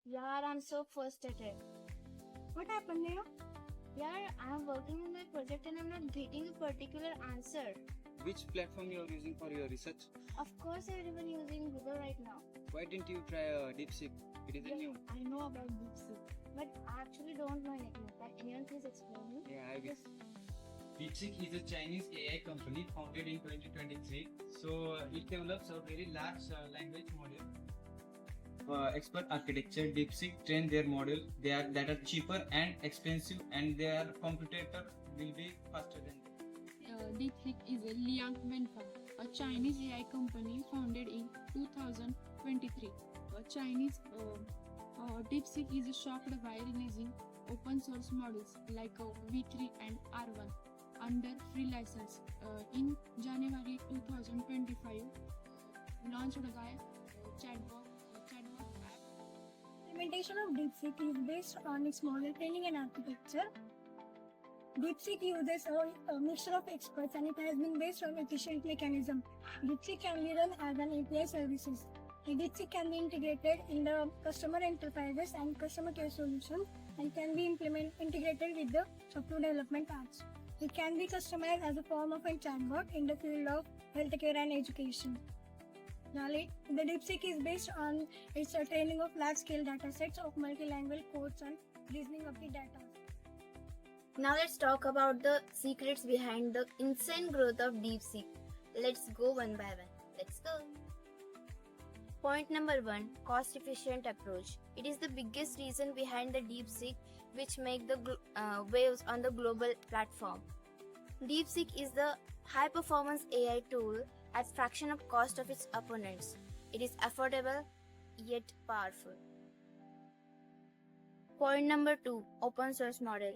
Yeah, I'm so frustrated. What happened here? Yeah, I'm working on my project and I'm not getting a particular answer. Which platform you are using for your research? Of course, everyone using Google right now. Why didn't you try DeepSeek? It is a new. I know about DeepSeek, but I actually don't know anything. Can anyone please explain me? Yeah, I will. DeepSeek is a Chinese AI company founded in 2023. So it develops a very large language model. Expert architecture, DeepSeek train their model. That are cheaper and expensive, and their computer will be faster than them. DeepSeek is a Liang Wenfeng, a Chinese AI company founded in 2023. DeepSeek is shocked by releasing open source models like V3 and R1 under free license in January 2025, launched by Chatbot app. Implementation of DeepSeek is based on its model training and architecture. DeepSeek uses a mixture of experts and it has been based on efficient mechanism. DeepSeek can be run as an API services. DeepSeek can be integrated in the customer enterprises and customer care solutions and can be integrated with the software development apps. It can be customized as a form of a chatbot in the field of healthcare and education. The DeepSeek is based on its training of large-scale datasets of multilingual codes and reasoning of the data. Now let's talk about the secrets behind the insane growth of DeepSeek. Let's go one by one. Let's go. Point number 1, cost-efficient approach. It is the biggest reason behind the DeepSeek, which make the waves on the global platform. DeepSeek is the high-performance AI tool at fraction of cost of its opponents. It is affordable yet powerful. Point number 2, open source model.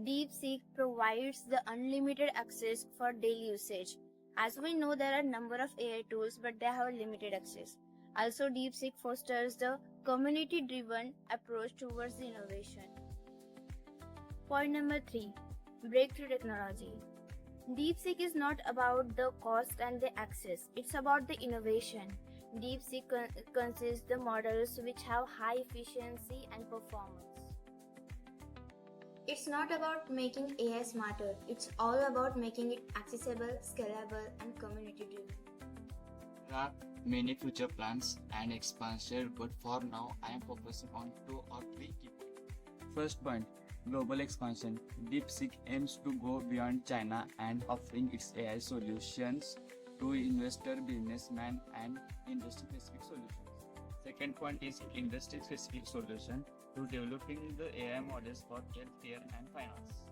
DeepSeek provides the unlimited access for daily usage. As we know, there are a number of AI tools, but they have limited access. Also, DeepSeek fosters the community-driven approach towards the innovation. Point number 3, breakthrough technology. DeepSeek is not about the cost and the access, it's about the innovation. DeepSeek consists the models which have high efficiency and performance. It's not about making AI smarter, it's all about making it accessible, scalable, and community-driven. There are many future plans and expansion, but for now I am focusing on 2 or 3 key points. First point, global expansion. DeepSeek aims to go beyond China and offering its AI solutions to investor, businessmen, and industry-specific solutions. Second point is industry-specific solution to developing the AI models for healthcare and finance.